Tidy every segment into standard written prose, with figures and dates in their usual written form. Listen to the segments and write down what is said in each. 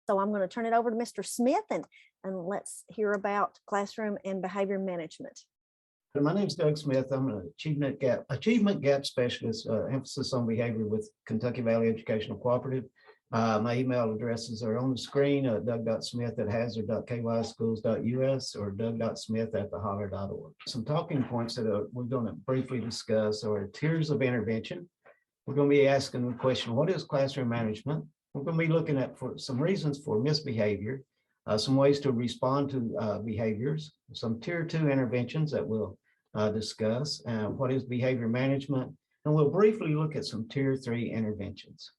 So I'm going to turn it over to Mr. Smith and let's hear about classroom and behavior management. My name is Doug Smith. I'm an achievement gap specialist, emphasis on behavior with Kentucky Valley Educational Cooperative. My email addresses are on the screen, doug.smith@hazard.kyschools.us or doug.smith@theholler.org. Some talking points that we're going to briefly discuss are tiers of intervention. We're going to be asking the question, what is classroom management? We're going to be looking at some reasons for misbehavior, some ways to respond to behaviors, some tier 2 interventions that we'll discuss, what is behavior management, and we'll briefly look at some tier 3 interventions.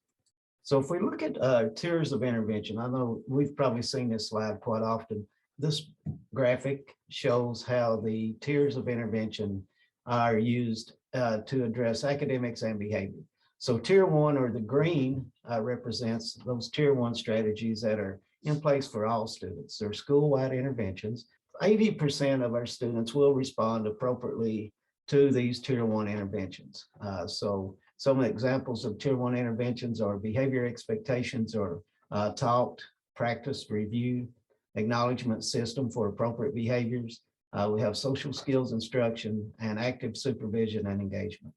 So if we look at tiers of intervention, I know we've probably seen this slide quite often. This graphic shows how the tiers of intervention are used to address academics and behavior. So tier 1, or the green, represents those tier 1 strategies that are in place for all students. They're school-wide interventions. 80% of our students will respond appropriately to these tier 1 interventions. So some examples of tier 1 interventions are behavior expectations, or taught, practiced, reviewed, acknowledgement system for appropriate behaviors. We have social skills instruction and active supervision and engagement.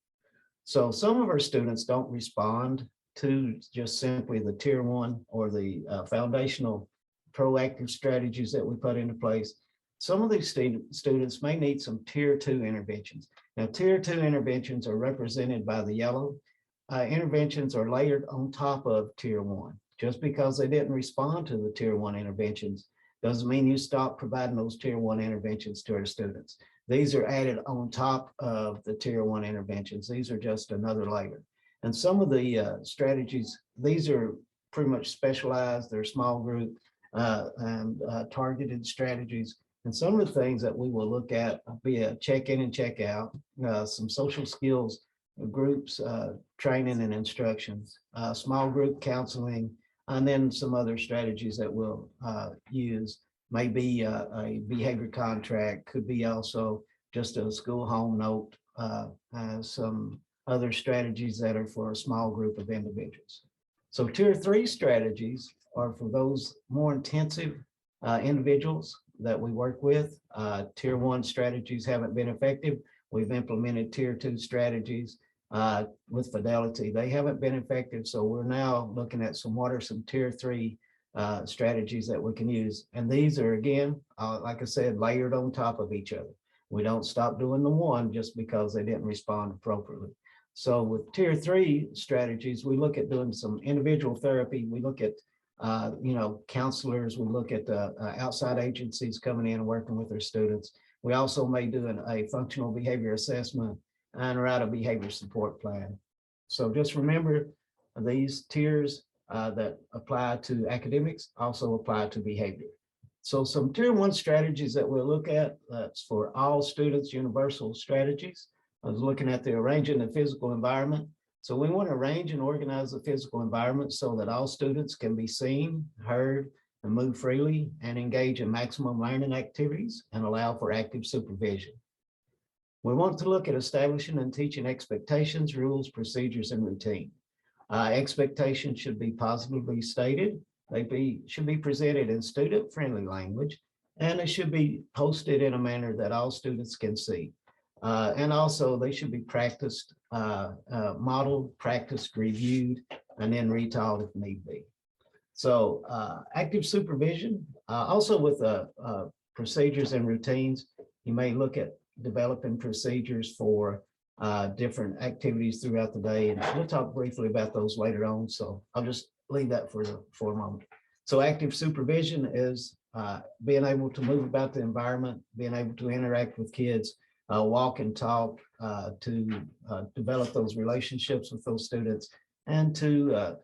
So some of our students don't respond to just simply the tier 1 or the foundational proactive strategies that we put into place. Some of these students may need some tier 2 interventions. Now, tier 2 interventions are represented by the yellow. Interventions are layered on top of tier 1. Just because they didn't respond to the tier 1 interventions doesn't mean you stop providing those tier 1 interventions to our students. These are added on top of the tier 1 interventions. These are just another layer. And some of the strategies, these are pretty much specialized. They're small group and targeted strategies. And some of the things that we will look at be a check-in and check-out, some social skills groups, training and instructions, small group counseling, and then some other strategies that we'll use. Maybe a behavior contract, could be also just a school home note, some other strategies that are for a small group of individuals. So tier 3 strategies are for those more intensive individuals that we work with. Tier 1 strategies haven't been effective. We've implemented tier 2 strategies with Fidelity. They haven't been effective. So we're now looking at what are some tier 3 strategies that we can use. And these are, again, like I said, layered on top of each other. We don't stop doing the one just because they didn't respond appropriately. So with tier 3 strategies, we look at doing some individual therapy. We look at counselors. We look at outside agencies coming in and working with their students. We also may do a functional behavior assessment and write a behavior support plan. So just remember, these tiers that apply to academics also apply to behavior. So some tier 1 strategies that we'll look at, that's for all students, universal strategies. I was looking at the arranging the physical environment. So we want to arrange and organize the physical environment so that all students can be seen, heard, and move freely and engage in maximum learning activities and allow for active supervision. We want to look at establishing and teaching expectations, rules, procedures, and routine. Expectations should be positively stated. They should be presented in student-friendly language, and they should be posted in a manner that all students can see. And also they should be practiced, modeled, practiced, reviewed, and then retaught if need be. So active supervision, also with procedures and routines, you may look at developing procedures for different activities throughout the day. And we'll talk briefly about those later on. So I'll just leave that for a moment. So active supervision is being able to move about the environment, being able to interact with kids, walk and talk, to develop those relationships with those students, and to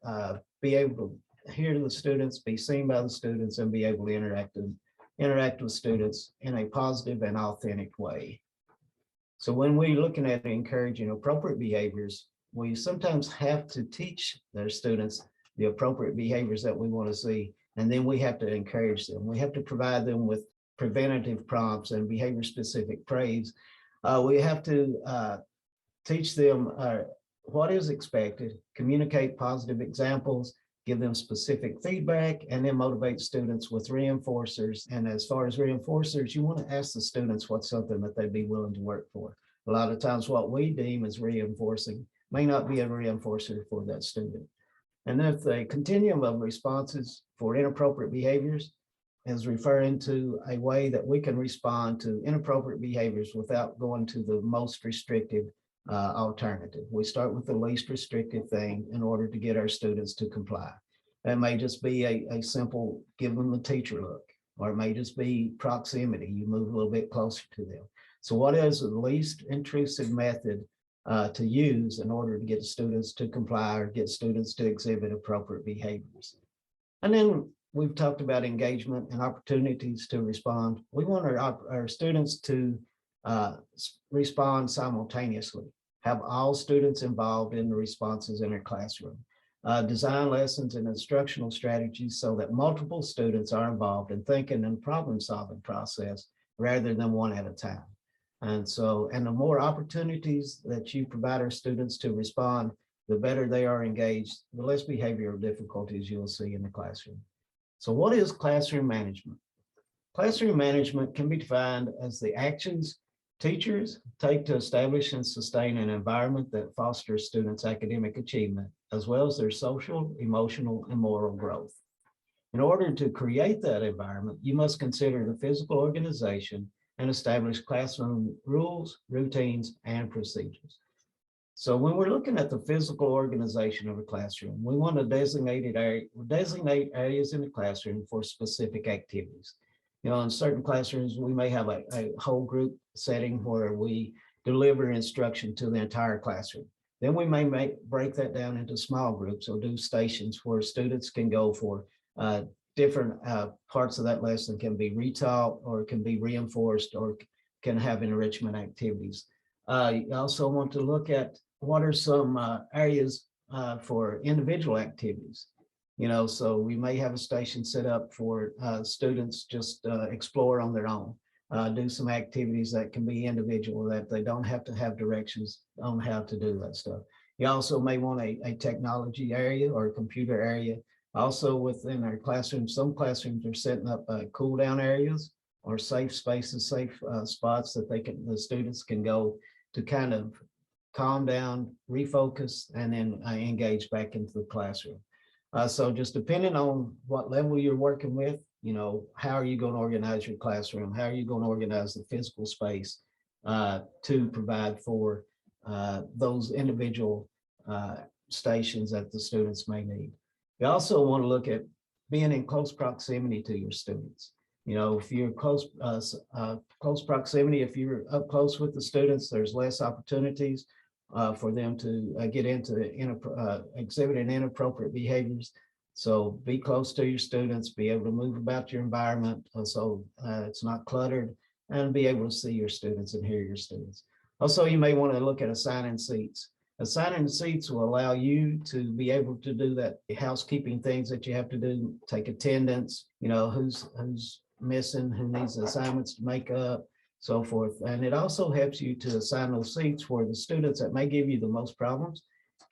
be able to hear the students, be seen by the students, and be able to interact with students in a positive and authentic way. So when we're looking at encouraging appropriate behaviors, we sometimes have to teach their students the appropriate behaviors that we want to see, and then we have to encourage them. We have to provide them with preventative prompts and behavior-specific praise. We have to teach them what is expected, communicate positive examples, give them specific feedback, and then motivate students with reinforcers. And as far as reinforcers, you want to ask the students what's something that they'd be willing to work for. A lot of times what we deem as reinforcing may not be a reinforcer for that student. And if the continuum of responses for inappropriate behaviors is referring to a way that we can respond to inappropriate behaviors without going to the most restrictive alternative. We start with the least restrictive thing in order to get our students to comply. That may just be a simple give them the teacher look, or it may just be proximity. You move a little bit closer to them. So what is the least intrusive method to use in order to get students to comply or get students to exhibit appropriate behaviors? And then we've talked about engagement and opportunities to respond. We want our students to respond simultaneously, have all students involved in the responses in their classroom, design lessons and instructional strategies so that multiple students are involved in thinking and problem solving process rather than one at a time. And the more opportunities that you provide our students to respond, the better they are engaged, the less behavioral difficulties you'll see in the classroom. So what is classroom management? Classroom management can be defined as the actions teachers take to establish and sustain an environment that fosters students' academic achievement, as well as their social, emotional, and moral growth. In order to create that environment, you must consider the physical organization and establish classroom rules, routines, and procedures. So when we're looking at the physical organization of a classroom, we want to designate areas in the classroom for specific activities. You know, in certain classrooms, we may have a whole group setting where we deliver instruction to the entire classroom. Then we may break that down into small groups or do stations where students can go for different parts of that lesson, can be retaught or can be reinforced or can have enrichment activities. You also want to look at what are some areas for individual activities. You know, so we may have a station set up for students just explore on their own, do some activities that can be individual, that they don't have to have directions on how to do that stuff. You also may want a technology area or a computer area. Also within our classrooms, some classrooms are setting up cool down areas or safe spaces, safe spots that the students can go to kind of calm down, refocus, and then engage back into the classroom. So just depending on what level you're working with, you know, how are you going to organize your classroom? How are you going to organize the physical space to provide for those individual stations that the students may need? You also want to look at being in close proximity to your students. You know, if you're close proximity, if you're up close with the students, there's less opportunities for them to get into exhibiting inappropriate behaviors. So be close to your students, be able to move about your environment so it's not cluttered, and be able to see your students and hear your students. Also, you may want to look at assigning seats. Assigning seats will allow you to be able to do that housekeeping things that you have to do, take attendance, you know, who's missing, who needs assignments to make up, so forth. And it also helps you to assign those seats where the students that may give you the most problems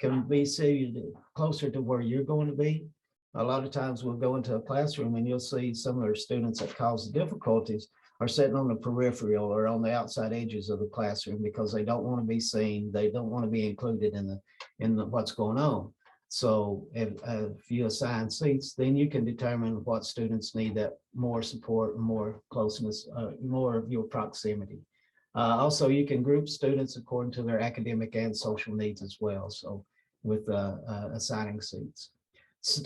can be seated closer to where you're going to be. A lot of times we'll go into a classroom and you'll see some of our students that cause difficulties are sitting on the peripheral or on the outside edges of the classroom because they don't want to be seen. They don't want to be included in what's going on. So if you assign seats, then you can determine what students need that more support, more closeness, more of your proximity. Also, you can group students according to their academic and social needs as well. So with assigning seats.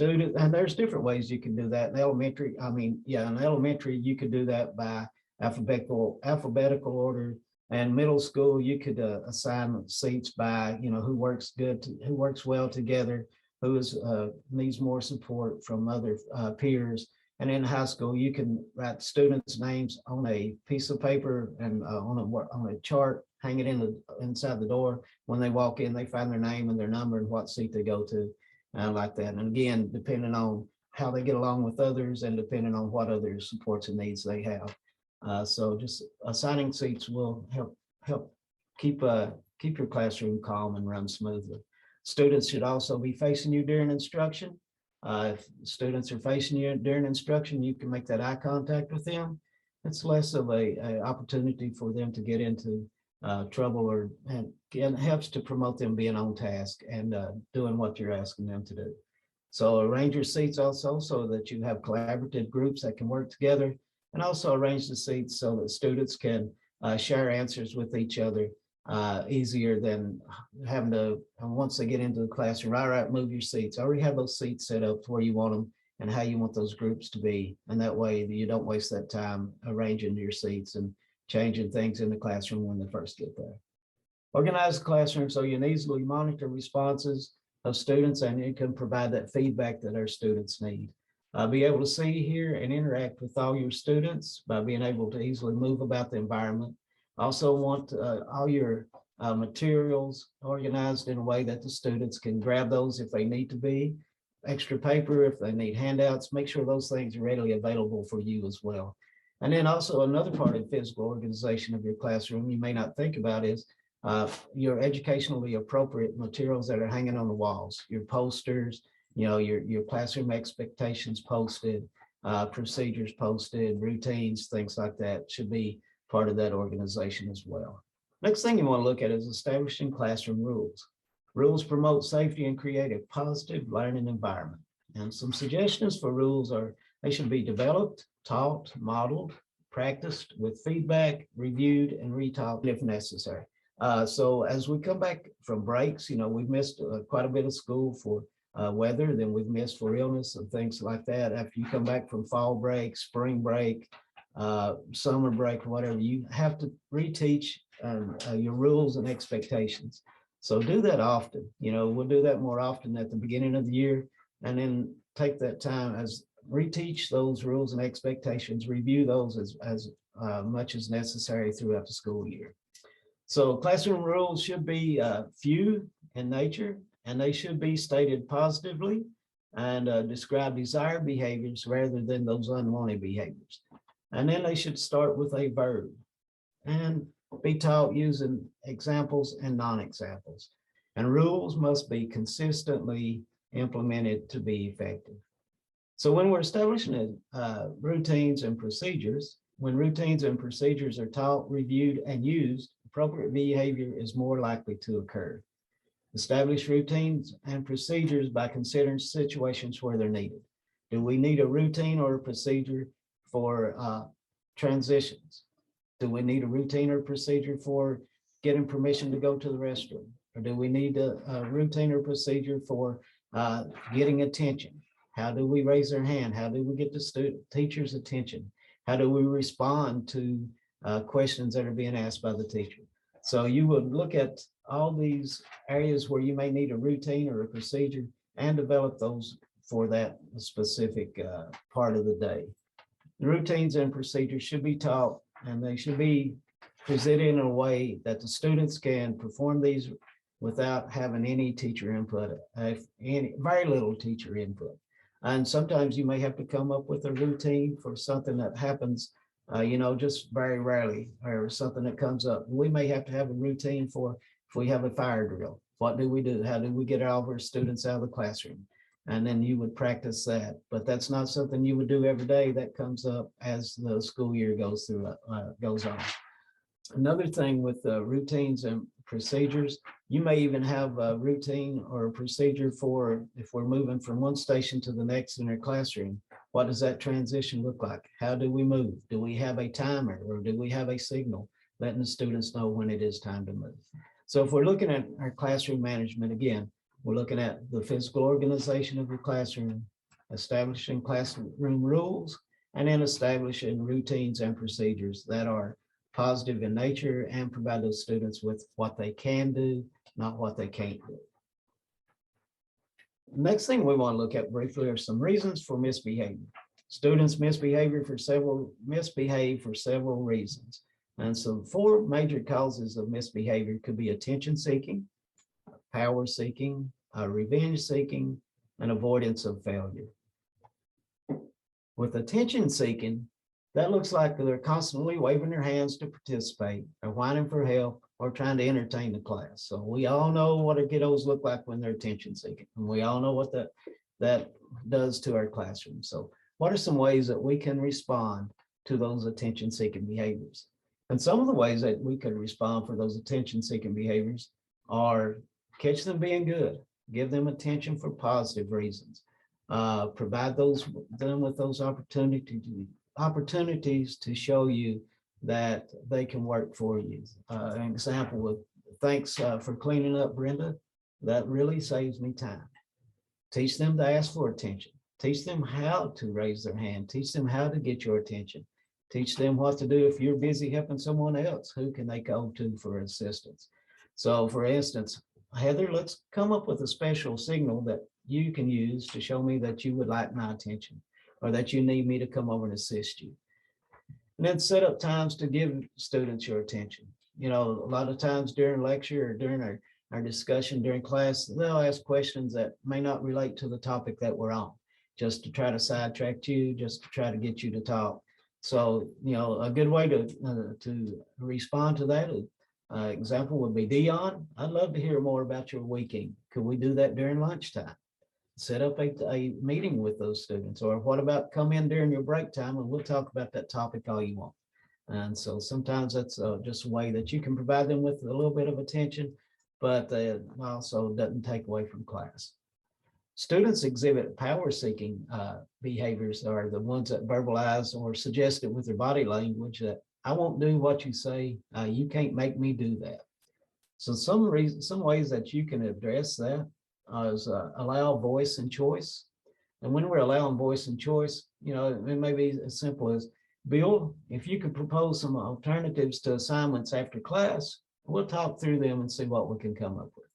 And there's different ways you can do that. In elementary, in elementary, you could do that by alphabetical order. And middle school, you could assign seats by, you know, who works well together, who needs more support from other peers. And in high school, you can write students' names on a piece of paper and on a chart, hang it inside the door. When they walk in, they find their name and their number and what seat they go to, like that. And again, depending on how they get along with others and depending on what other supports and needs they have. So just assigning seats will help keep your classroom calm and run smoothly. Students should also be facing you during instruction. If students are facing you during instruction, you can make that eye contact with them. It's less of a opportunity for them to get into trouble, and it helps to promote them being on task and doing what you're asking them to do. So arrange your seats also so that you have collaborative groups that can work together, and also arrange the seats so that students can share answers with each other easier than having to, once they get into the classroom, all right, move your seats. Already have those seats set up to where you want them and how you want those groups to be. And that way you don't waste that time arranging your seats and changing things in the classroom when they first get there. Organize the classroom so you can easily monitor responses of students, and you can provide that feedback that our students need. Be able to see, hear, and interact with all your students by being able to easily move about the environment. Also want all your materials organized in a way that the students can grab those if they need to be. Extra paper, if they need handouts, make sure those things are readily available for you as well. And then also another part of physical organization of your classroom you may not think about is your educationally appropriate materials that are hanging on the walls, your posters, your classroom expectations posted, procedures posted, routines, things like that should be part of that organization as well. Next thing you want to look at is establishing classroom rules. Rules promote safety and create a positive learning environment. And some suggestions for rules are they should be developed, taught, modeled, practiced with feedback, reviewed, and retaught if necessary. So as we come back from breaks, we've missed quite a bit of school for weather, then we've missed for illness and things like that. After you come back from fall break, spring break, summer break, whatever, you have to reteach your rules and expectations. So do that often. We'll do that more often at the beginning of the year, and then take that time as reteach those rules and expectations, review those as much as necessary throughout the school year. So classroom rules should be few in nature, and they should be stated positively and describe desired behaviors rather than those unwanted behaviors. And then they should start with a verb and be taught using examples and non-examples. And rules must be consistently implemented to be effective. So when we're establishing routines and procedures, when routines and procedures are taught, reviewed, and used, appropriate behavior is more likely to occur. Establish routines and procedures by considering situations where they're needed. Do we need a routine or a procedure for transitions? Do we need a routine or procedure for getting permission to go to the restroom? Or do we need a routine or procedure for getting attention? How do we raise their hand? How do we get the teacher's attention? How do we respond to questions that are being asked by the teacher? So you would look at all these areas where you may need a routine or a procedure and develop those for that specific part of the day. The routines and procedures should be taught, and they should be presented in a way that the students can perform these without having any teacher input, very little teacher input. And sometimes you may have to come up with a routine for something that happens, just very rarely, or something that comes up. We may have to have a routine for if we have a fire drill. What do we do? How do we get all of our students out of the classroom? And then you would practice that. But that's not something you would do every day. That comes up as the school year goes on. Another thing with routines and procedures, you may even have a routine or a procedure for if we're moving from one station to the next in our classroom. What does that transition look like? How do we move? Do we have a timer, or do we have a signal letting the students know when it is time to move? So if we're looking at our classroom management, again, we're looking at the physical organization of your classroom, establishing classroom rules, and then establishing routines and procedures that are positive in nature and provide those students with what they can do, not what they can't do. Next thing we want to look at briefly are some reasons for misbehavior. Students misbehave for several reasons. And so 4 major causes of misbehavior could be attention seeking, power seeking, revenge seeking, and avoidance of failure. With attention seeking, that looks like they're constantly waving their hands to participate, or whining for help, or trying to entertain the class. So we all know what our kiddos look like when they're attention seeking. And we all know what that does to our classroom. So what are some ways that we can respond to those attention-seeking behaviors? And some of the ways that we could respond for those attention-seeking behaviors are catch them being good, give them attention for positive reasons, provide them with those opportunities to show you that they can work for you. An example with thanks for cleaning up, Brenda. That really saves me time. Teach them to ask for attention. Teach them how to raise their hand. Teach them how to get your attention. Teach them what to do if you're busy helping someone else. Who can they go to for assistance? So for instance, Heather, let's come up with a special signal that you can use to show me that you would like my attention or that you need me to come over and assist you. And then set up times to give students your attention. You know, a lot of times during lecture or during our discussion during class, they'll ask questions that may not relate to the topic that we're on, just to try to sidetrack you, just to try to get you to talk. So, you know, a good way to respond to that example would be, Dion, I'd love to hear more about your weekend. Could we do that during lunchtime? Set up a meeting with those students. Or what about come in during your break time and we'll talk about that topic all you want. And so sometimes that's just a way that you can provide them with a little bit of attention, but also doesn't take away from class. Students exhibit power-seeking behaviors are the ones that verbalize or suggest it with their body language that I won't do what you say, you can't make me do that. So some ways that you can address that is allow voice and choice. And when we're allowing voice and choice, you know, it may be as simple as, Bill, if you could propose some alternatives to assignments after class, we'll talk through them and see what we can come up with.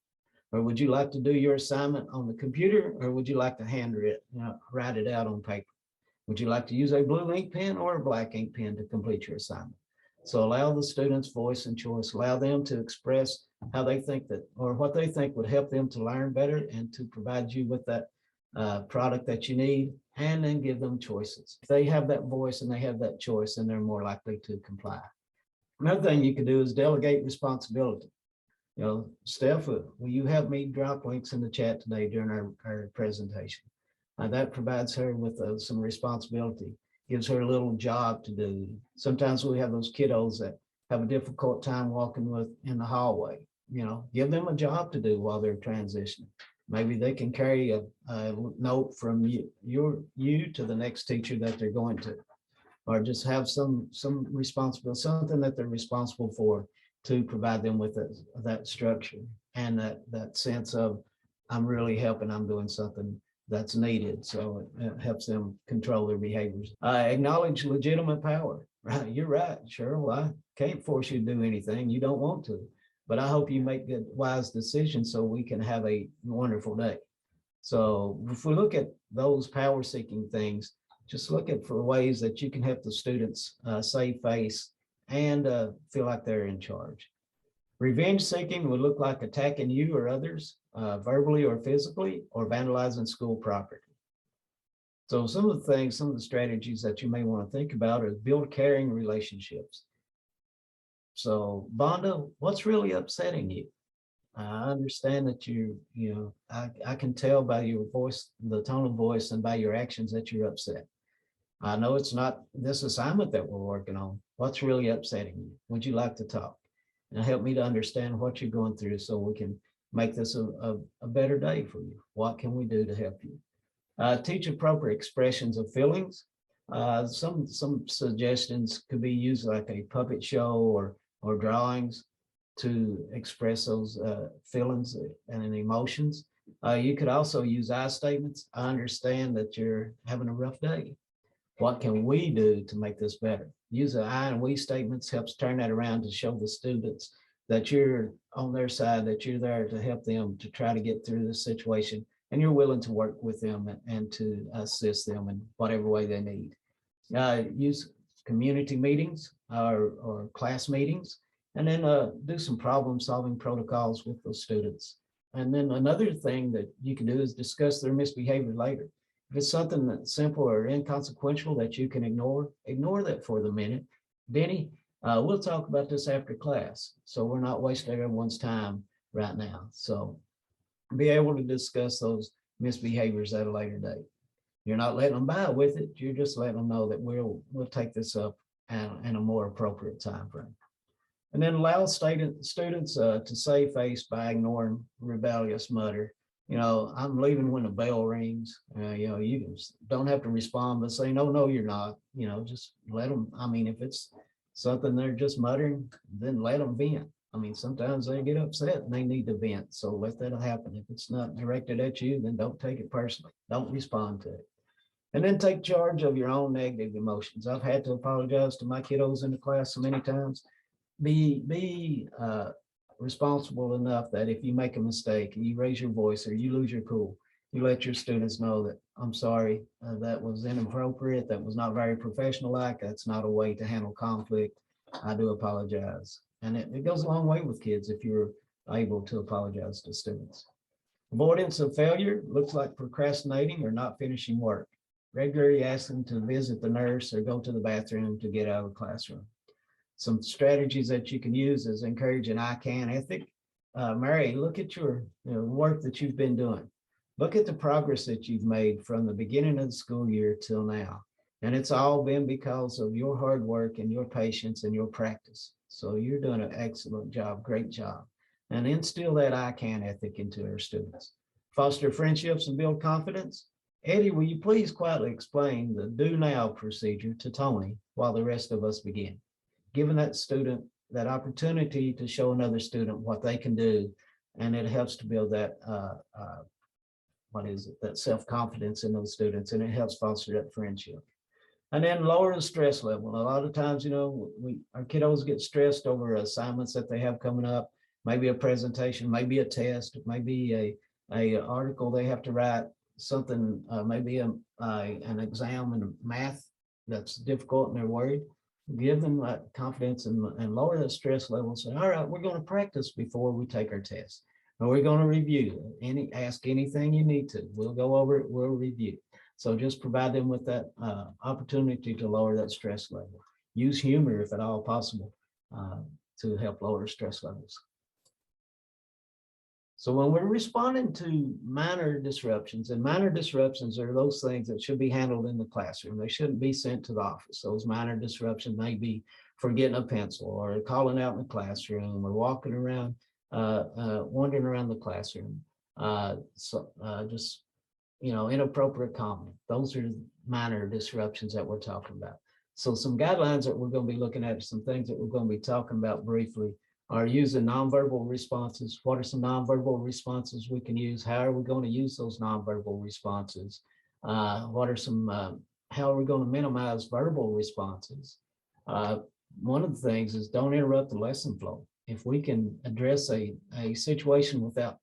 Or would you like to do your assignment on the computer, or would you like to write it out on paper? Would you like to use a blue ink pen or a black ink pen to complete your assignment? So allow the students voice and choice, allow them to express how they think that, or what they think would help them to learn better and to provide you with that product that you need, and then give them choices. If they have that voice and they have that choice, then they're more likely to comply. Another thing you can do is delegate responsibility. You know, Steph, will you help me drop links in the chat today during our presentation? That provides her with some responsibility, gives her a little job to do. Sometimes we have those kiddos that have a difficult time walking in the hallway. You know, give them a job to do while they're transitioning. Maybe they can carry a note from you to the next teacher that they're going to, or just have some responsibility, something that they're responsible for, to provide them with that structure and that sense of I'm really helping, I'm doing something that's needed. So it helps them control their behaviors. Acknowledge legitimate power. Right, you're right, Cheryl. I can't force you to do anything you don't want to, but I hope you make good, wise decisions so we can have a wonderful day. So if we look at those power-seeking things, just look at for ways that you can help the students save face and feel like they're in charge. Revenge seeking would look like attacking you or others verbally or physically, or vandalizing school property. So some of the strategies that you may want to think about is build caring relationships. So Bonda, what's really upsetting you? I understand that I can tell by your voice, the tone of voice, and by your actions that you're upset. I know it's not this assignment that we're working on. What's really upsetting you? Would you like to talk? And help me to understand what you're going through so we can make this a better day for you. What can we do to help you? Teach appropriate expressions of feelings. Some suggestions could be used like a puppet show or drawings to express those feelings and emotions. You could also use I statements. I understand that you're having a rough day. What can we do to make this better? Use the I and we statements helps turn that around to show the students that you're on their side, that you're there to help them to try to get through this situation, and you're willing to work with them and to assist them in whatever way they need. Use community meetings or class meetings, and then do some problem solving protocols with those students. And then another thing that you can do is discuss their misbehavior later. If it's something that's simple or inconsequential that you can ignore that for the minute. Denny, we'll talk about this after class, so we're not wasting everyone's time right now. So be able to discuss those misbehaviors at a later date. You're not letting them by with it. You're just letting them know that we'll take this up in a more appropriate time frame. And then allow students to save face by ignoring rebellious mutter. I'm leaving when the bell rings. You don't have to respond, but say, no, you're not. Just let them. I mean, if it's something they're just muttering, then let them vent. I mean, sometimes they get upset and they need to vent. So let that happen. If it's not directed at you, then don't take it personally. Don't respond to it. And then take charge of your own negative emotions. I've had to apologize to my kiddos in the class so many times. Be responsible enough that if you make a mistake, you raise your voice or you lose your cool, you let your students know that I'm sorry, that was inappropriate, that was not very professional-like, that's not a way to handle conflict. I do apologize. And it goes a long way with kids if you're able to apologize to students. Avoidance of failure looks like procrastinating or not finishing work. Regularly ask them to visit the nurse or go to the bathroom to get out of the classroom. Some strategies that you can use is encourage an I can ethic. Mary, look at your work that you've been doing. Look at the progress that you've made from the beginning of the school year till now. And it's all been because of your hard work and your patience and your practice. So you're doing an excellent job, great job. And instill that I can ethic into our students. Foster friendships and build confidence. Eddie, will you please quietly explain the do now procedure to Tony while the rest of us begin? Giving that student that opportunity to show another student what they can do, and it helps to build that that self-confidence in those students, and it helps foster that friendship. And then lower the stress level. A lot of times, our kiddos get stressed over assignments that they have coming up, maybe a presentation, maybe a test, maybe a article they have to write, something, maybe an exam in math that's difficult and they're worried. Give them that confidence and lower the stress level. Say, all right, we're going to practice before we take our test. Or we're going to review. Ask anything you need to. We'll go over it, we'll review. So just provide them with that opportunity to lower that stress level. Use humor if at all possible to help lower stress levels. So when we're responding to minor disruptions, and minor disruptions are those things that should be handled in the classroom. They shouldn't be sent to the office. Those minor disruptions may be forgetting a pencil or calling out in the classroom or walking around, wandering around the classroom. Just, inappropriate comment. Those are minor disruptions that we're talking about. So some guidelines that we're going to be looking at, some things that we're going to be talking about briefly are using nonverbal responses. What are some nonverbal responses we can use? How are we going to use those nonverbal responses? What are some, how are we going to minimize verbal responses? One of the things is don't interrupt the lesson flow. If we can address a situation without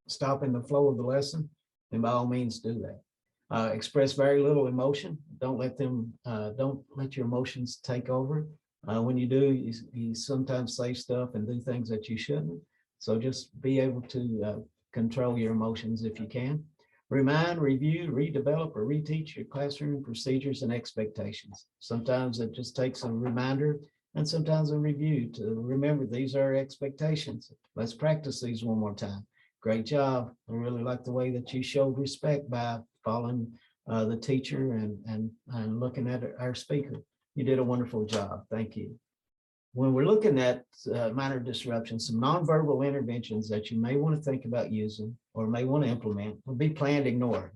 stopping the flow of the lesson, then by all means do that. Express very little emotion. Don't let your emotions take over. When you do, you sometimes say stuff and do things that you shouldn't. So just be able to control your emotions if you can. Remind, review, redevelop, or reteach your classroom procedures and expectations. Sometimes it just takes a reminder and sometimes a review to remember these are expectations. Let's practice these one more time. Great job. I really like the way that you showed respect by following the teacher and looking at our speaker. You did a wonderful job. Thank you. When we're looking at minor disruptions, some nonverbal interventions that you may want to think about using or may want to implement would be planned ignoring.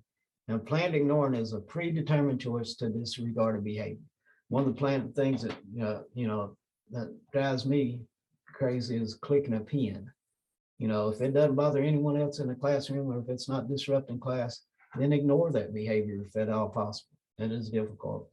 Now, planned ignoring is a predetermined choice to disregard a behavior. One of the planned things that that drives me crazy is clicking a pen. If it doesn't bother anyone else in the classroom or if it's not disrupting class, then ignore that behavior if at all possible. It is difficult.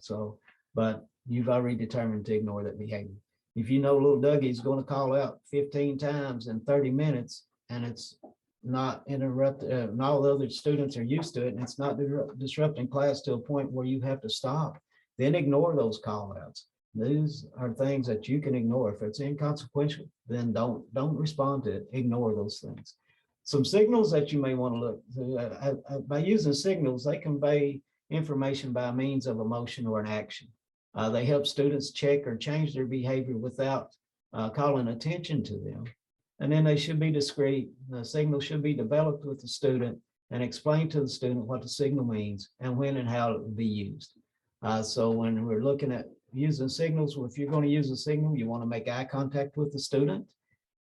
But you've already determined to ignore that behavior. If little Dougie's going to call out 15 times in 30 minutes and it's not interrupted, and all the other students are used to it, and it's not disrupting class to a point where you have to stop, then ignore those call outs. These are things that you can ignore. If it's inconsequential, then don't respond to it. Ignore those things. Some signals that you may want to look by using signals, they convey information by means of emotion or an action. They help students check or change their behavior without calling attention to them. And then they should be discreet. The signal should be developed with the student and explain to the student what the signal means and when and how it will be used. So when we're looking at using signals, if you're going to use a signal, you want to make eye contact with the student.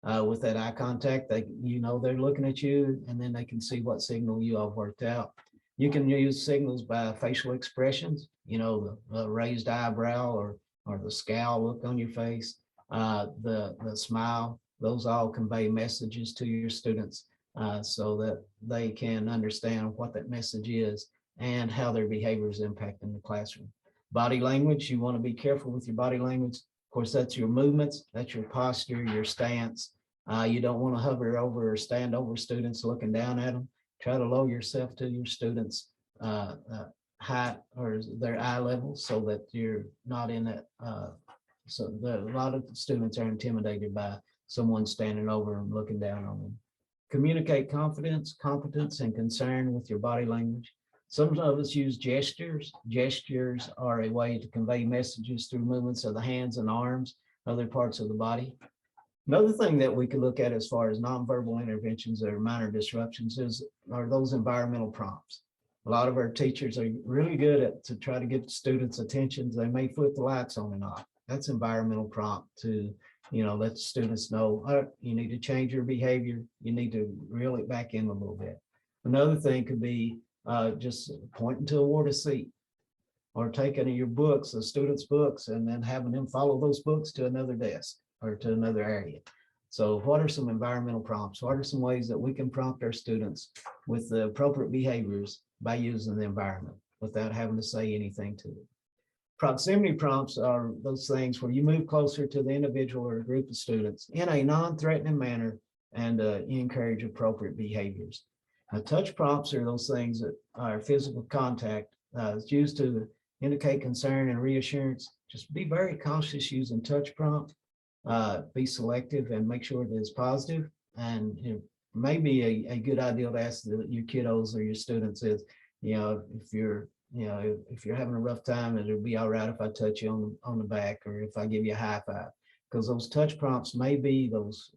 With that eye contact, they're looking at you, and then they can see what signal you all worked out. You can use signals by facial expressions, the raised eyebrow or the scowl look on your face, the smile. Those all convey messages to your students so that they can understand what that message is and how their behavior is impacting the classroom. Body language, you want to be careful with your body language. Of course, that's your movements, that's your posture, your stance. You don't want to hover over or stand over students looking down at them. Try to lower yourself to your students' height or their eye level so that you're not in that. So a lot of students are intimidated by someone standing over them, looking down on them. Communicate confidence, competence, and concern with your body language. Some of us use gestures. Gestures are a way to convey messages through movements of the hands and arms, other parts of the body. Another thing that we could look at as far as nonverbal interventions or minor disruptions are those environmental prompts. A lot of our teachers are really good to try to get students' attention. They may flip the lights on and off. That's environmental prompt to let the students know, you need to change your behavior. You need to reel it back in a little bit. Another thing could be just pointing toward a seat or taking your books, the students' books, and then having them follow those books to another desk or to another area. So what are some environmental prompts? What are some ways that we can prompt our students with the appropriate behaviors by using the environment without having to say anything to them? Proximity prompts are those things where you move closer to the individual or a group of students in a non-threatening manner and encourage appropriate behaviors. Touch prompts are those things that are physical contact. It's used to indicate concern and reassurance. Just be very cautious using touch prompt. Be selective and make sure it is positive. And it may be a good idea to ask your kiddos or your students is, if you're having a rough time, it'll be all right if I touch you on the back or if I give you a high five, because those touch prompts may be those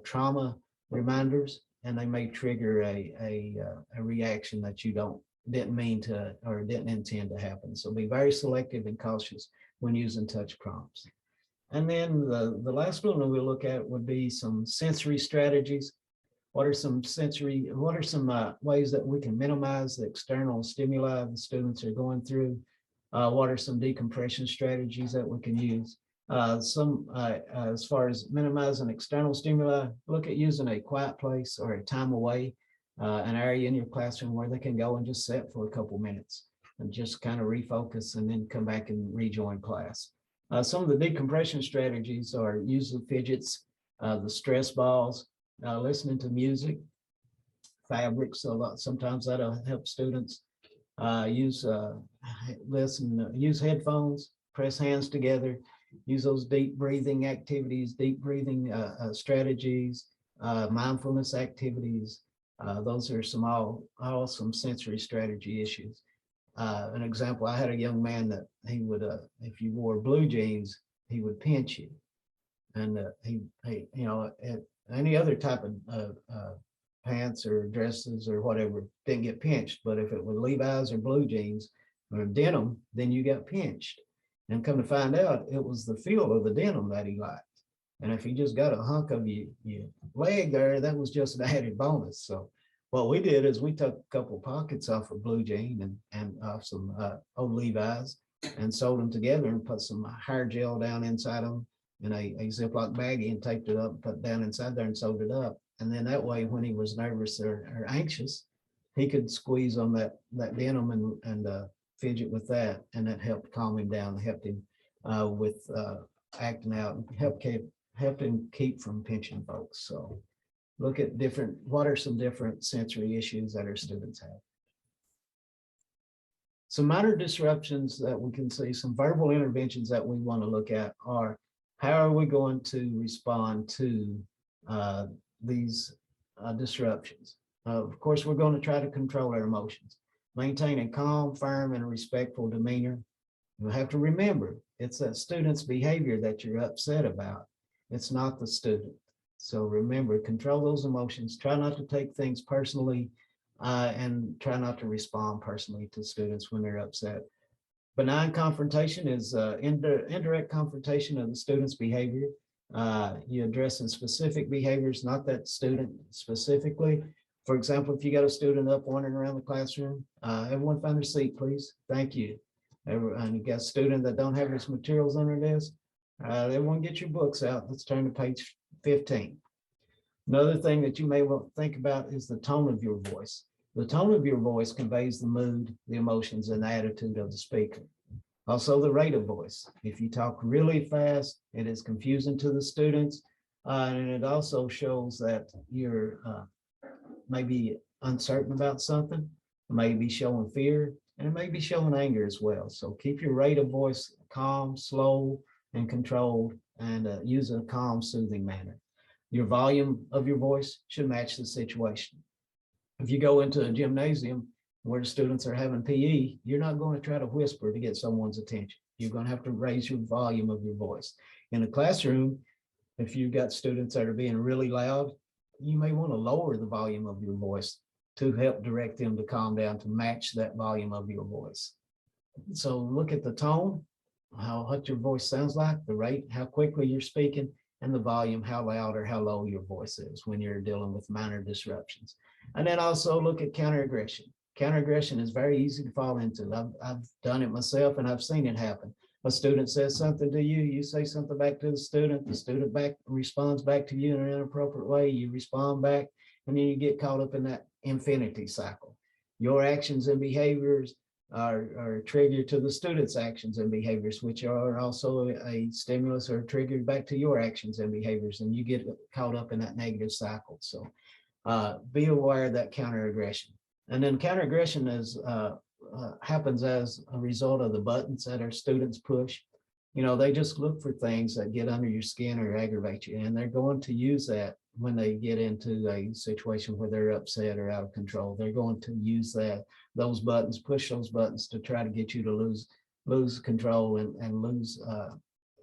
trauma reminders, and they may trigger a reaction that you didn't mean to or didn't intend to happen. So be very selective and cautious when using touch prompts. And then the last one we'll look at would be some sensory strategies. What are some ways that we can minimize the external stimuli the students are going through? What are some decompression strategies that we can use? As far as minimizing external stimuli, look at using a quiet place or a time away, an area in your classroom where they can go and just sit for a couple minutes and just kind of refocus and then come back and rejoin class. Some of the decompression strategies are use the fidgets, the stress balls, listening to music, fabrics. Sometimes that'll help students use headphones, press hands together, use those deep breathing activities, deep breathing strategies, mindfulness activities. Those are some sensory strategy issues. An example, I had a young man that he would, if you wore blue jeans, he would pinch you. And any other type of pants or dresses or whatever didn't get pinched. But if it was Levi's or blue jeans or denim, then you got pinched. And come to find out, it was the feel of the denim that he liked. And if he just got a hunk of your leg there, that was just an added bonus. So what we did is we took a couple pockets off of blue jean and off some old Levi's and sewed them together and put some hair gel down inside them in a Ziploc baggie and taped it up and put it down inside there and sewed it up. And then that way, when he was nervous or anxious, he could squeeze on that denim and fidget with that, and that helped calm him down, helped him with acting out, and helped him keep from pinching folks. So look at what are some different sensory issues that our students have. Some minor disruptions that we can see, some verbal interventions that we want to look at are, how are we going to respond to these disruptions? Of course, we're going to try to control our emotions, maintain a calm, firm, and respectful demeanor. You have to remember, it's that student's behavior that you're upset about. It's not the student. So remember, control those emotions. Try not to take things personally. and try not to respond personally to students when they're upset. Benign confrontation is indirect confrontation of the student's behavior. You addressing specific behaviors, not that student specifically. For example, if you got a student up wandering around the classroom, everyone find their seat, please. Thank you. And you got a student that don't have his materials on their desk. Everyone get your books out. Let's turn to page 15. Another thing that you may want to think about is the tone of your voice. The tone of your voice conveys the mood, the emotions, and the attitude of the speaker. Also, the rate of voice. If you talk really fast, it is confusing to the students, and it also shows that you're maybe uncertain about something, maybe showing fear, and it may be showing anger as well. So keep your rate of voice calm, slow, and controlled, and use a calm, soothing manner. Your volume of your voice should match the situation. If you go into a gymnasium where the students are having PE, you're not going to try to whisper to get someone's attention. You're going to have to raise your volume of your voice. In a classroom, if you've got students that are being really loud, you may want to lower the volume of your voice to help direct them to calm down to match that volume of your voice. So look at the tone, what your voice sounds like, the rate, how quickly you're speaking, and the volume, how loud or how low your voice is when you're dealing with minor disruptions. And then also look at counter-aggression. Counter-aggression is very easy to fall into. I've done it myself and I've seen it happen. A student says something to you, you say something back to the student back responds back to you in an inappropriate way, you respond back, and then you get caught up in that infinity cycle. Your actions and behaviors are triggered to the student's actions and behaviors, which are also a stimulus or triggered back to your actions and behaviors, and you get caught up in that negative cycle. So be aware of that counter-aggression. And then counter-aggression is happens as a result of the buttons that our students push. You know, they just look for things that get under your skin or aggravate you, and they're going to use that when they get into a situation where they're upset or out of control. They're going to use those buttons, push those buttons to try to get you to lose control and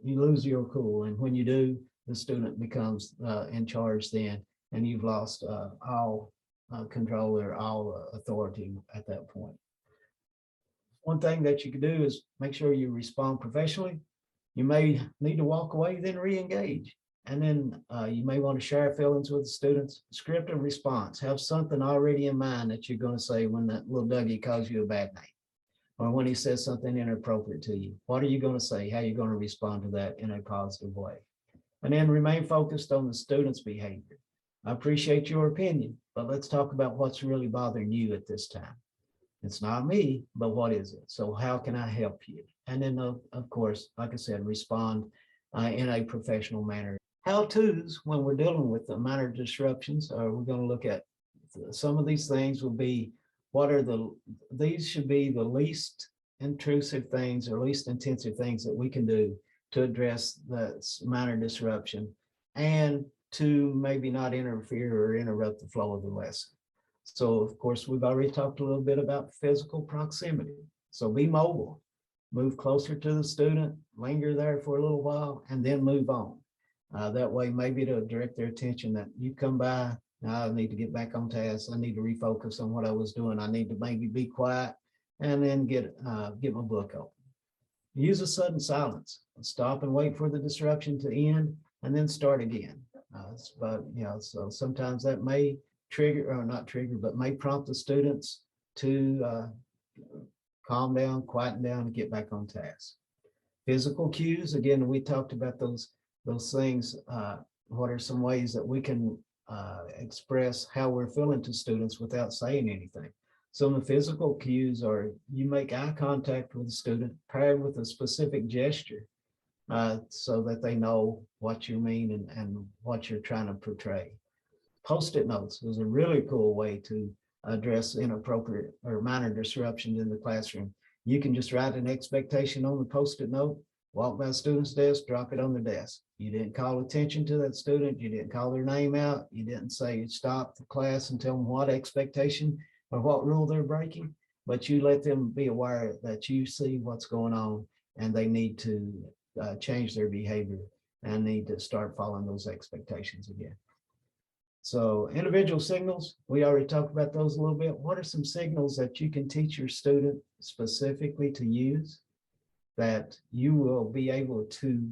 you lose your cool. And when you do, the student becomes in charge then, and you've lost all control or all authority at that point. One thing that you can do is make sure you respond professionally. You may need to walk away, then re-engage. And then you may want to share feelings with the students. Scripted response. Have something already in mind that you're going to say when that little Dougie calls you a bad name, or when he says something inappropriate to you. What are you going to say? How are you going to respond to that in a positive way? And then remain focused on the student's behavior. I appreciate your opinion, but let's talk about what's really bothering you at this time. It's not me, but what is it? So how can I help you? And then, of course, like I said, respond in a professional manner. How-tos when we're dealing with the minor disruptions, we're going to look at some of these things will be, these should be the least intrusive things or least intensive things that we can do to address the minor disruption and to maybe not interfere or interrupt the flow of the lesson. So of course, we've already talked a little bit about physical proximity. So be mobile, move closer to the student, linger there for a little while, and then move on. That way, maybe to direct their attention that you come by, now I need to get back on task. I need to refocus on what I was doing. I need to maybe be quiet and then get my book open. Use a sudden silence. Stop and wait for the disruption to end and then start again. So sometimes that may trigger, or not trigger, but may prompt the students to calm down, quieten down, and get back on task. Physical cues, again, we talked about those things. What are some ways that we can express how we're feeling to students without saying anything? Some of the physical cues are you make eye contact with the student paired with a specific gesture so that they know what you mean and what you're trying to portray. Post-it notes is a really cool way to address inappropriate or minor disruptions in the classroom. You can just write an expectation on the Post-it note, walk by the student's desk, drop it on the desk. You didn't call attention to that student. You didn't call their name out. You didn't say stop the class and tell them what expectation or what rule they're breaking, but you let them be aware that you see what's going on and they need to change their behavior and need to start following those expectations again. So individual signals, we already talked about those a little bit. What are some signals that you can teach your student specifically to use that you will be able to,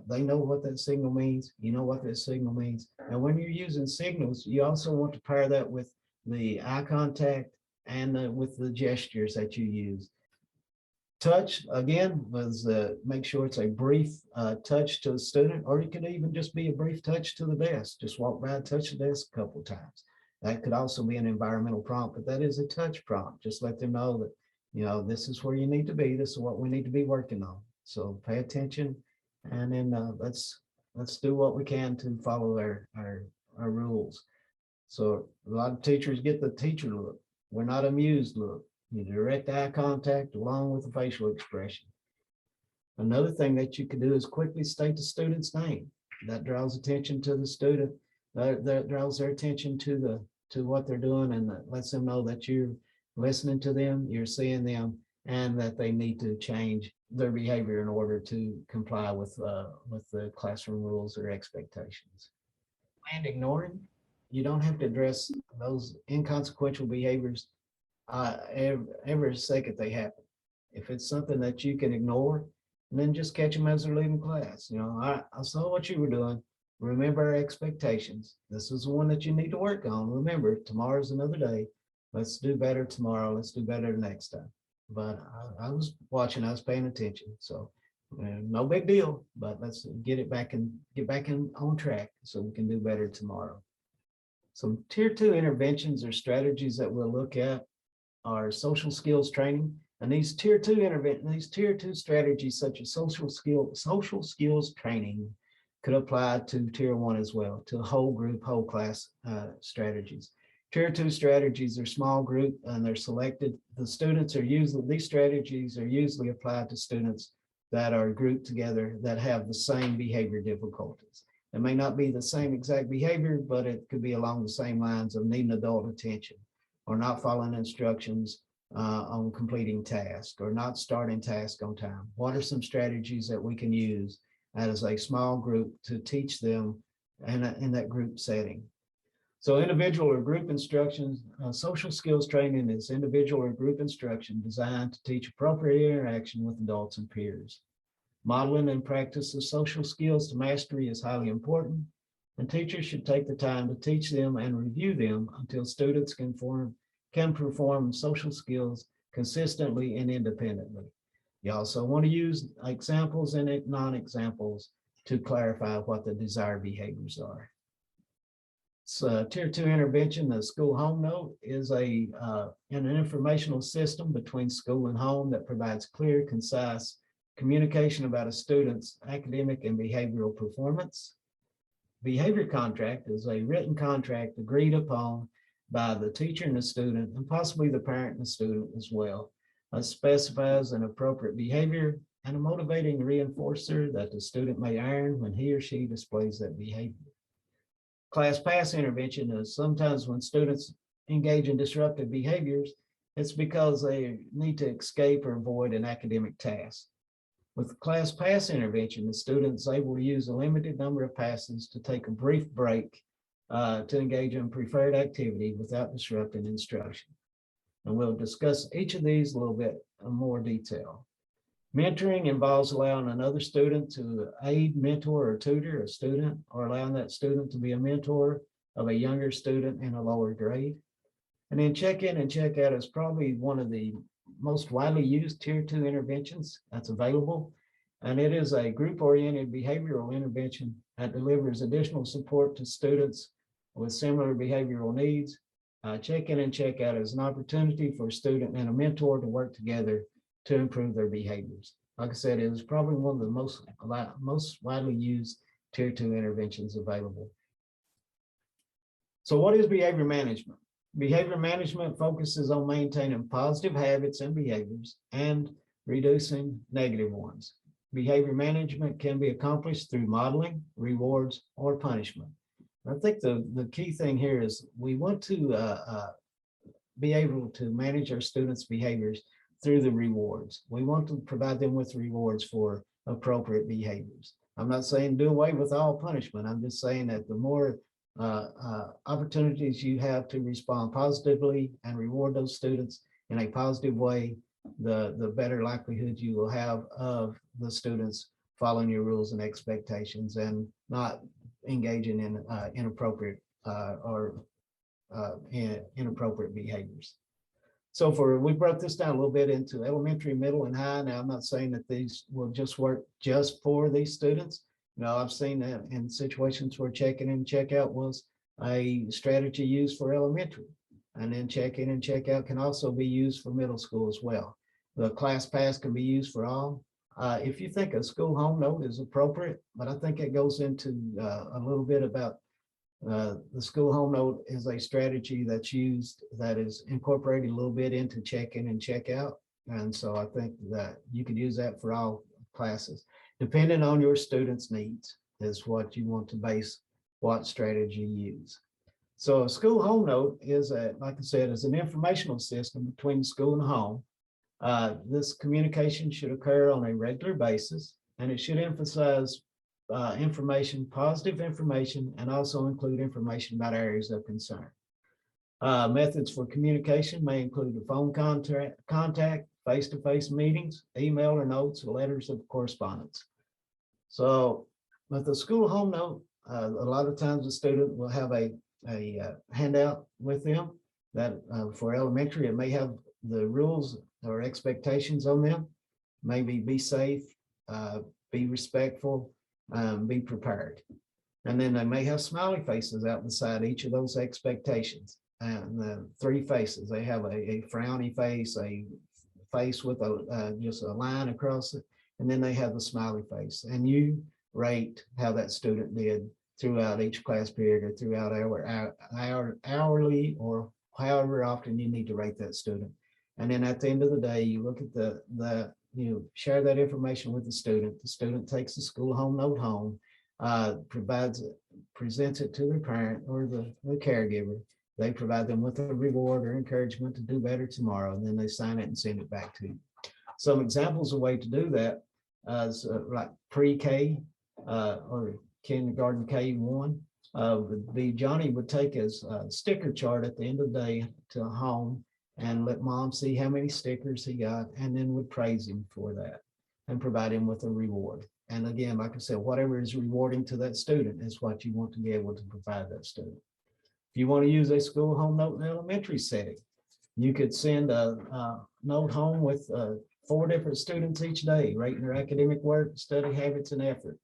they know what that signal means, you know what that signal means. And when you're using signals, you also want to pair that with the eye contact and with the gestures that you use. Touch, again, was make sure it's a brief touch to the student, or it could even just be a brief touch to the desk. Just walk by and touch the desk a couple of times. That could also be an environmental prompt, but that is a touch prompt. Just let them know that, you know, this is where you need to be. This is what we need to be working on. So pay attention, and then let's do what we can to follow our rules. So a lot of teachers get the teacher look. We're not amused look. You direct eye contact along with the facial expression. Another thing that you can do is quickly state the student's name. That draws attention to the student. That draws their attention to what they're doing, and that lets them know that you're listening to them, you're seeing them, and that they need to change their behavior in order to comply with the classroom rules or expectations. And ignoring, you don't have to address those inconsequential behaviors every second they happen. If it's something that you can ignore, and then just catch them as they're leaving class. You know, I saw what you were doing. Remember our expectations. This is the one that you need to work on. Remember, tomorrow's another day. Let's do better tomorrow. Let's do better next time. But I was watching, I was paying attention. So no big deal, but let's get back on track so we can do better tomorrow. Some tier 2 interventions or strategies that we'll look at are social skills training. And these tier 2 strategies, such as social skills training, could apply to tier 1 as well, to whole group, whole class strategies. Tier 2 strategies are small group, and they're selected. These strategies are usually applied to students that are grouped together that have the same behavior difficulties. It may not be the same exact behavior, but it could be along the same lines of needing adult attention, or not following instructions on completing tasks, or not starting tasks on time. What are some strategies that we can use as a small group to teach them in that group setting? So individual or group instructions, social skills training is individual or group instruction designed to teach appropriate interaction with adults and peers. Modeling and practice of social skills to mastery is highly important, and teachers should take the time to teach them and review them until students can perform social skills consistently and independently. You also want to use examples and non-examples to clarify what the desired behaviors are. So tier 2 intervention, the school home note, is an informational system between school and home that provides clear, concise communication about a student's academic and behavioral performance. Behavior contract is a written contract agreed upon by the teacher and the student, and possibly the parent and the student as well. It specifies an appropriate behavior and a motivating reinforcer that the student may earn when he or she displays that behavior. Class pass intervention is sometimes when students engage in disruptive behaviors, it's because they need to escape or avoid an academic task. With class pass intervention, the student is able to use a limited number of passes to take a brief break to engage in preferred activity without disrupting instruction. And we'll discuss each of these a little bit in more detail. Mentoring involves allowing another student to aid, mentor, or tutor a student, or allowing that student to be a mentor of a younger student in a lower grade. And then check-in and check-out is probably one of the most widely used tier 2 interventions that's available. And it is a group-oriented behavioral intervention that delivers additional support to students with similar behavioral needs. Check-in and check-out is an opportunity for a student and a mentor to work together to improve their behaviors. Like I said, it is probably one of the most widely used tier 2 interventions available. So what is behavior management? Behavior management focuses on maintaining positive habits and behaviors and reducing negative ones. Behavior management can be accomplished through modeling, rewards, or punishment. I think the key thing here is we want to be able to manage our students' behaviors through the rewards. We want to provide them with rewards for appropriate behaviors. I'm not saying do away with all punishment. I'm just saying that the more opportunities you have to respond positively and reward those students in a positive way, the better likelihood you will have of the students following your rules and expectations and not engaging in inappropriate inappropriate behaviors. So we broke this down a little bit into elementary, middle, and high. Now, I'm not saying that these will just work just for these students. I've seen that in situations where check-in and check-out was a strategy used for elementary. And then check-in and check-out can also be used for middle school as well. The class pass can be used for all. If you think a school home note is appropriate, but I think it goes into a little bit about the school home note is a strategy that's used that is incorporated a little bit into check-in and check-out. And so I think that you could use that for all classes. Depending on your students' needs is what you want to base what strategy you use. So a school home note is, like I said, is an informational system between the school and home. This communication should occur on a regular basis, and it should emphasize information, positive information, and also include information about areas of concern. Methods for communication may include the phone contact, face-to-face meetings, email or notes, or letters of correspondence. So with the school home note, a lot of times the student will have a handout with them that for elementary, it may have the rules or expectations on them. Maybe be safe, be respectful, be prepared. And then they may have smiley faces out beside each of those expectations. And the three faces, they have a frowny face, a face with just a line across it, and then they have the smiley face. And you rate how that student did throughout each class period or throughout hourly or however often you need to rate that student. And then at the end of the day, you look at you share that information with the student. The student takes the school home note home, presents it to their parent or the caregiver. They provide them with a reward or encouragement to do better tomorrow, and then they sign it and send it back to you. Some examples of way to do that is like pre-K or kindergarten K1 would be Johnny would take his sticker chart at the end of the day to home and let mom see how many stickers he got, and then would praise him for that and provide him with a reward. And again, like I said, whatever is rewarding to that student is what you want to be able to provide that student. If you want to use a school home note in an elementary setting, you could send a note home with 4 different students each day, rating their academic work, study habits, and effort.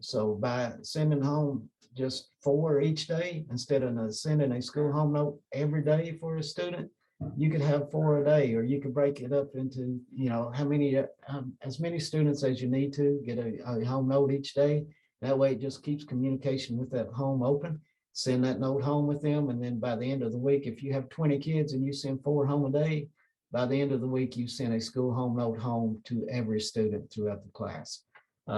So by sending home just 4 each day, instead of sending a school home note every day for a student, you could have 4 a day, or you could break it up into, how many, as many students as you need to get a home note each day. That way it just keeps communication with that home open. Send that note home with them. And then by the end of the week, if you have 20 kids and you send 4 home a day, by the end of the week, you send a school home note home to every student throughout the class.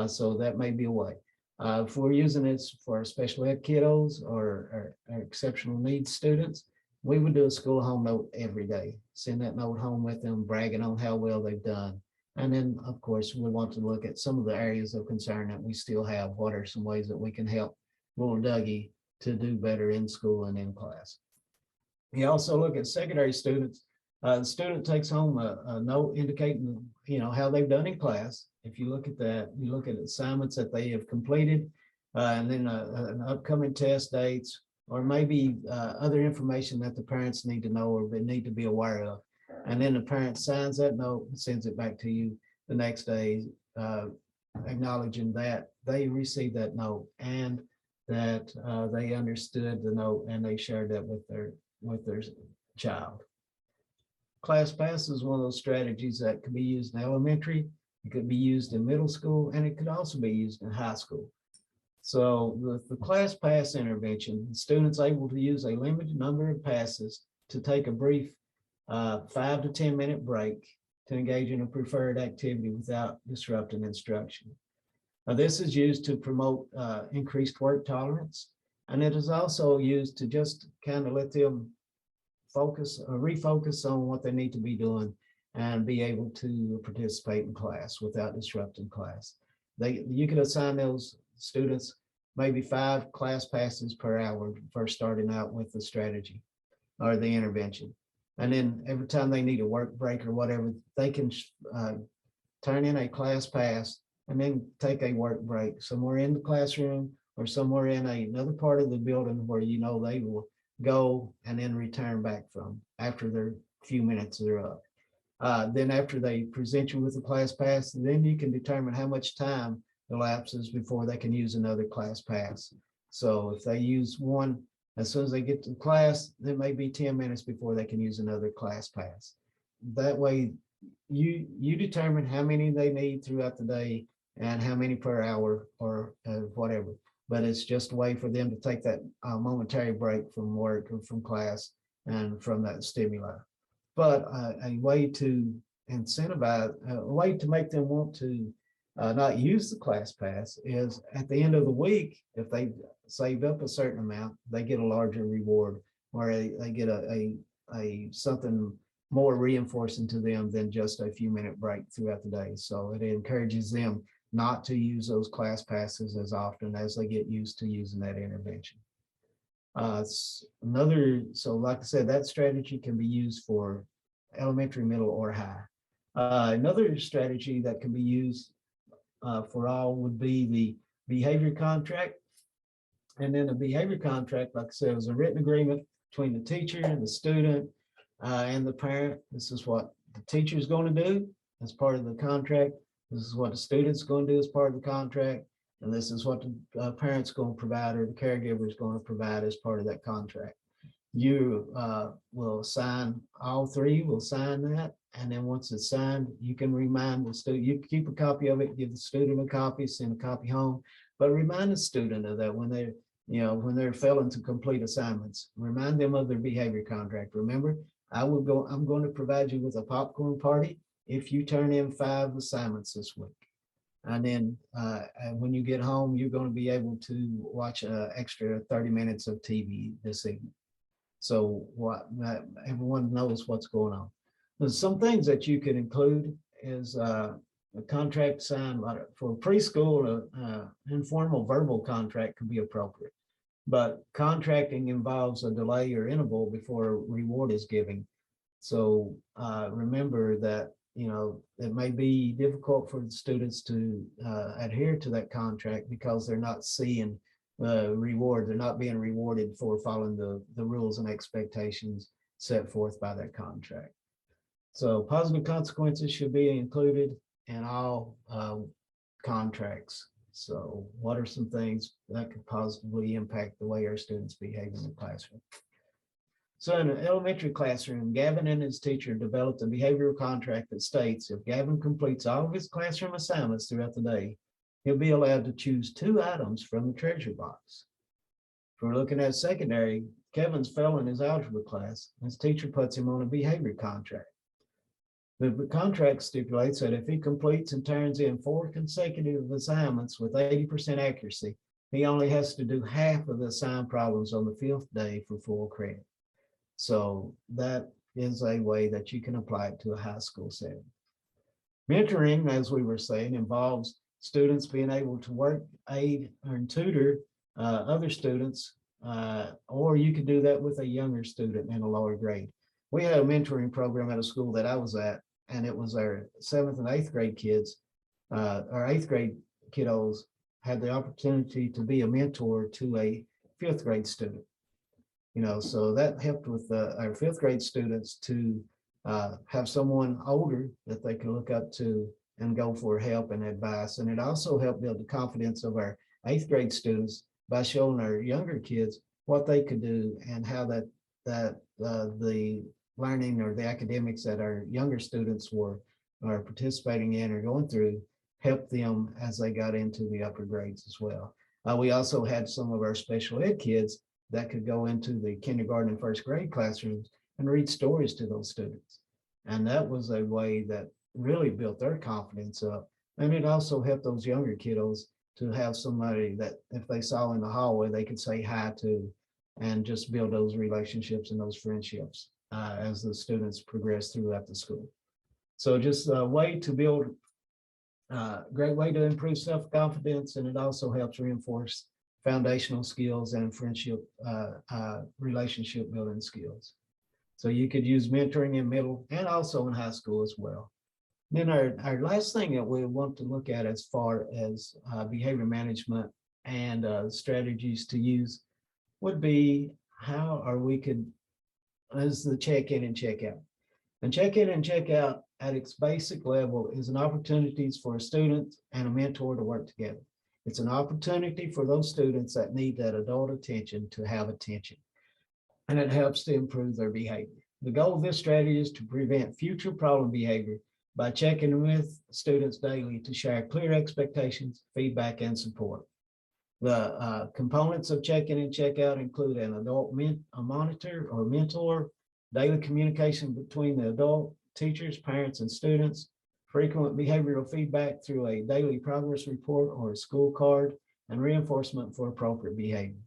So that may be a way. If we're using this for our special ed kiddos or exceptional needs students, we would do a school home note every day. Send that note home with them, bragging on how well they've done. And then, of course, we want to look at some of the areas of concern that we still have. What are some ways that we can help little Dougie to do better in school and in class? We also look at secondary students. The student takes home a note indicating, how they've done in class. If you look at that, you look at assignments that they have completed, and then an upcoming test dates, or maybe other information that the parents need to know or they need to be aware of. And then the parent signs that note and sends it back to you the next day, acknowledging that they received that note and that they understood the note and they shared that with their child. Class pass is one of those strategies that could be used in elementary, it could be used in middle school, and it could also be used in high school. So the class pass intervention, the student's able to use a limited number of passes to take a brief 5 to 10 minute break to engage in a preferred activity without disrupting instruction. This is used to promote increased work tolerance, and it is also used to just kind of let them refocus on what they need to be doing and be able to participate in class without disrupting class. You can assign those students maybe 5 class passes per hour first starting out with the strategy or the intervention. And then every time they need a work break or whatever, they can turn in a class pass and then take a work break somewhere in the classroom or somewhere in another part of the building where you know they will go and then return back from after their few minutes are up. Then after they present you with a class pass, then you can determine how much time elapses before they can use another class pass. So if they use one, as soon as they get to class, there may be 10 minutes before they can use another class pass. That way, you determine how many they need throughout the day and how many per hour or whatever. But it's just a way for them to take that momentary break from work or from class and from that stimuli. But a way to incentivize, a way to make them want to not use the class pass is at the end of the week, if they saved up a certain amount, they get a larger reward, or they get a something more reinforcing to them than just a few minute break throughout the day. So it encourages them not to use those class passes as often as they get used to using that intervention. So like I said, that strategy can be used for elementary, middle, or high. Another strategy that can be used for all would be the behavior contract. And then a behavior contract, like I said, is a written agreement between the teacher and the student and the parent. This is what the teacher is going to do as part of the contract. This is what the student's going to do as part of the contract. And this is what the parent's going to provide, or the caregiver is going to provide as part of that contract. You will sign, all three will sign that. And then once it's signed, you can remind the student, you keep a copy of it, give the student a copy, send a copy home, but remind the student of that when they're, when they're failing to complete assignments. Remind them of their behavior contract. Remember, I'm going to provide you with a popcorn party if you turn in 5 assignments this week. And then when you get home, you're going to be able to watch an extra 30 minutes of TV this evening. So everyone knows what's going on. There's some things that you can include is a contract signed for preschool. Informal verbal contract can be appropriate, but contracting involves a delay or interval before a reward is given. So remember that it may be difficult for the students to adhere to that contract because they're not seeing the reward. They're not being rewarded for following the rules and expectations set forth by that contract. So positive consequences should be included in all contracts. So what are some things that could positively impact the way our students behave in the classroom? So in an elementary classroom, Gavin and his teacher developed a behavioral contract that states if Gavin completes all of his classroom assignments throughout the day, he'll be allowed to choose 2 items from the treasure box. If we're looking at secondary, Kevin's failing his algebra class. His teacher puts him on a behavior contract. The contract stipulates that if he completes and turns in 4 consecutive assignments with 80% accuracy, he only has to do half of the assigned problems on the 5th day for full credit. So that is a way that you can apply it to a high school setting. Mentoring, as we were saying, involves students being able to work, aid, and tutor other students, or you could do that with a younger student in a lower grade. We had a mentoring program at a school that I was at, and it was our 7th and 8th grade kids. Our 8th grade kiddos had the opportunity to be a mentor to a 5th grade student. So that helped with our 5th grade students to have someone older that they could look up to and go for help and advice. And it also helped build the confidence of our 8th grade students by showing our younger kids what they could do and how the learning or the academics that our younger students are participating in or going through helped them as they got into the upper grades as well. We also had some of our special ed kids that could go into the kindergarten and 1st grade classrooms and read stories to those students. And that was a way that really built their confidence up. And it also helped those younger kiddos to have somebody that if they saw in the hallway, they could say hi to and just build those relationships and those friendships as the students progress throughout the school. So just a way to build, great way to improve self-confidence, and it also helps reinforce foundational skills, and friendship, relationship building skills. So you could use mentoring in middle and also in high school as well. Then our last thing that we want to look at as far as behavior management and strategies to use would be how are we could, is the check-in and check-out. And check-in and check-out at its basic level is an opportunities for a student and a mentor to work together. It's an opportunity for those students that need that adult attention to have attention, and it helps to improve their behavior. The goal of this strategy is to prevent future problem behavior by checking with students daily to share clear expectations, feedback, and support. The components of check-in and check-out include an adult a monitor or mentor, daily communication between the adult, teachers, parents, and students, frequent behavioral feedback through a daily progress report or a school card, and reinforcement for appropriate behavior.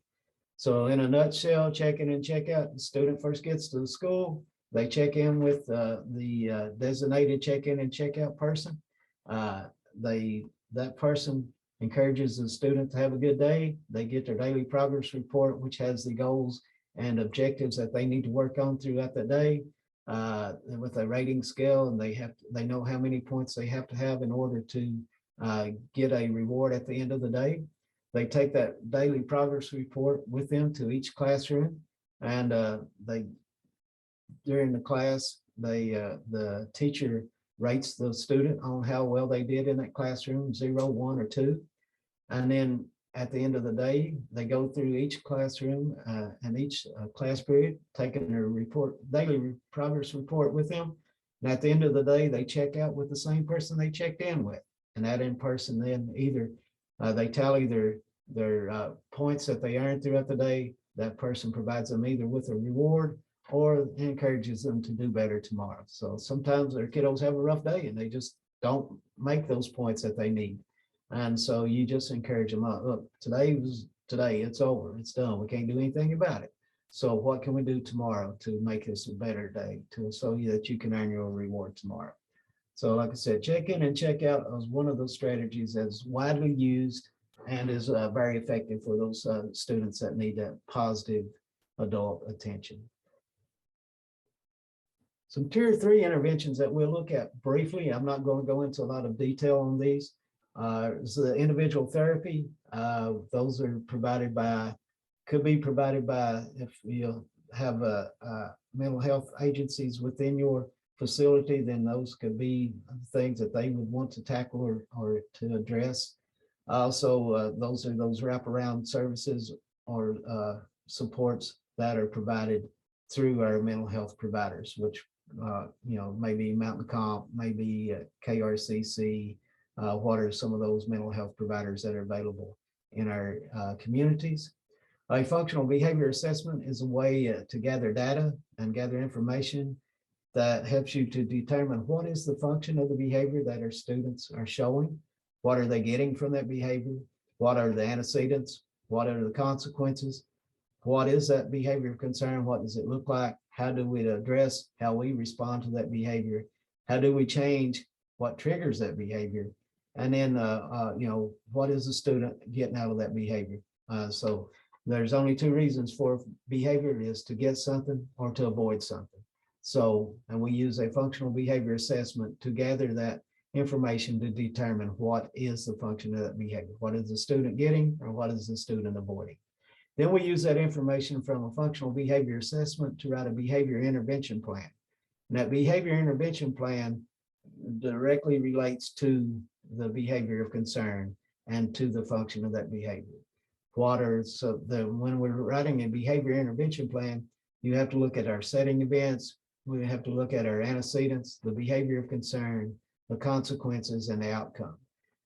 So in a nutshell, check-in and check-out, the student first gets to the school, they check in with the designated check-in and check-out person. That person encourages the student to have a good day. They get their daily progress report, which has the goals and objectives that they need to work on throughout the day, with a rating scale, and they know how many points they have to have in order to get a reward at the end of the day. They take that daily progress report with them to each classroom, and during the class, the teacher rates the student on how well they did in that classroom, 0, 1, or 2. And then at the end of the day, they go through each classroom and each class period, taking their daily progress report with them. And at the end of the day, they check out with the same person they checked in with. And that in person then either they tally their points that they earned throughout the day. That person provides them either with a reward or encourages them to do better tomorrow. So sometimes their kiddos have a rough day and they just don't make those points that they need. And so you just encourage them, look, today, it's over, it's done. We can't do anything about it. So what can we do tomorrow to make this a better day, so that you can earn your reward tomorrow? So like I said, check-in and check-out is one of those strategies that's widely used and is very effective for those students that need that positive adult attention. Some tier 3 interventions that we'll look at briefly. I'm not going to go into a lot of detail on these. Is the individual therapy. Those are could be provided by, if you have mental health agencies within your facility, then those could be things that they would want to tackle or to address. Also, those are those wraparound services or supports that are provided through our mental health providers, which maybe Mountain Comp, maybe KRCC. What are some of those mental health providers that are available in our communities? A functional behavior assessment is a way to gather data and gather information that helps you to determine what is the function of the behavior that our students are showing. What are they getting from that behavior? What are the antecedents? What are the consequences? What is that behavior of concern? What does it look like? How do we address how we respond to that behavior? How do we change what triggers that behavior? And then, what is the student getting out of that behavior? So there's only 2 reasons for behavior: is to get something or to avoid something. So, and we use a functional behavior assessment to gather that information to determine what is the function of that behavior. What is the student getting or what is the student avoiding? Then we use that information from a functional behavior assessment to write a behavior intervention plan. And that behavior intervention plan directly relates to the behavior of concern and to the function of that behavior. When we're writing a behavior intervention plan, you have to look at our setting events, we have to look at our antecedents, the behavior of concern, the consequences, and the outcome.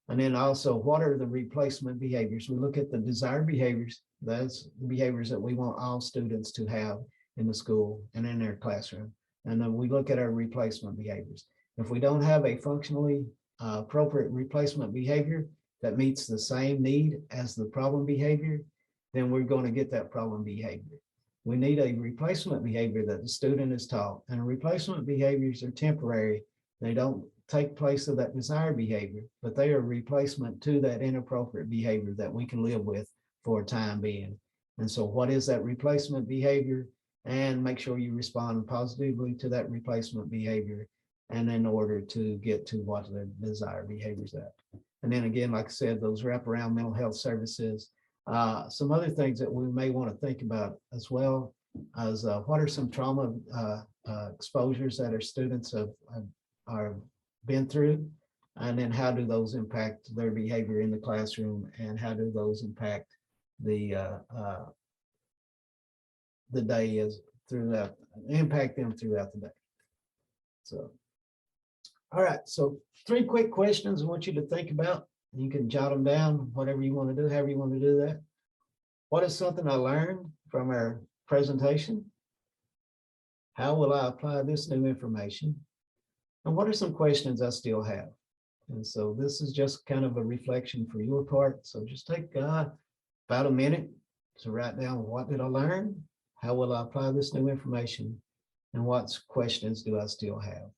And then also, what are the replacement behaviors? We look at the desired behaviors. That's the behaviors that we want all students to have in the school and in their classroom. And then we look at our replacement behaviors. If we don't have a functionally appropriate replacement behavior that meets the same need as the problem behavior, then we're going to get that problem behavior. We need a replacement behavior that the student is taught, and replacement behaviors are temporary. They don't take place of that desired behavior, but they are replacement to that inappropriate behavior that we can live with for a time being. And so what is that replacement behavior? And make sure you respond positively to that replacement behavior, and in order to get to what the desired behaviors at. And then again, like I said, those wraparound mental health services. Some other things that we may want to think about as well as what are some trauma exposures that our students have been through, and then how do those impact their behavior in the classroom, and how do those impact the day is throughout, impact them throughout the day. So, all right, so 3 quick questions I want you to think about. You can jot them down, whatever you want to do, however you want to do that. What is something I learned from our presentation? How will I apply this new information? And what are some questions I still have? And so this is just kind of a reflection for your part. So just take about a minute to write down, what did I learn? How will I apply this new information? And what questions do I still have?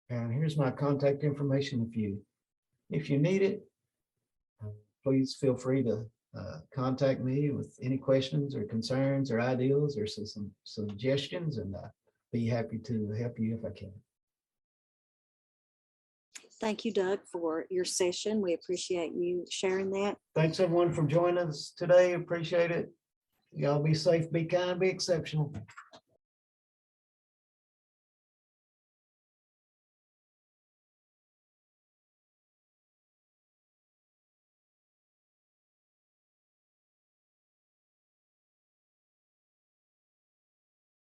And here's my contact information. If you need it, please feel free to contact me with any questions or concerns or ideas or some suggestions, and be happy to help you if I can. Thank you, Doug, for your session. We appreciate you sharing that. Thanks everyone for joining us today. Appreciate it. Y'all be safe, be kind, be exceptional.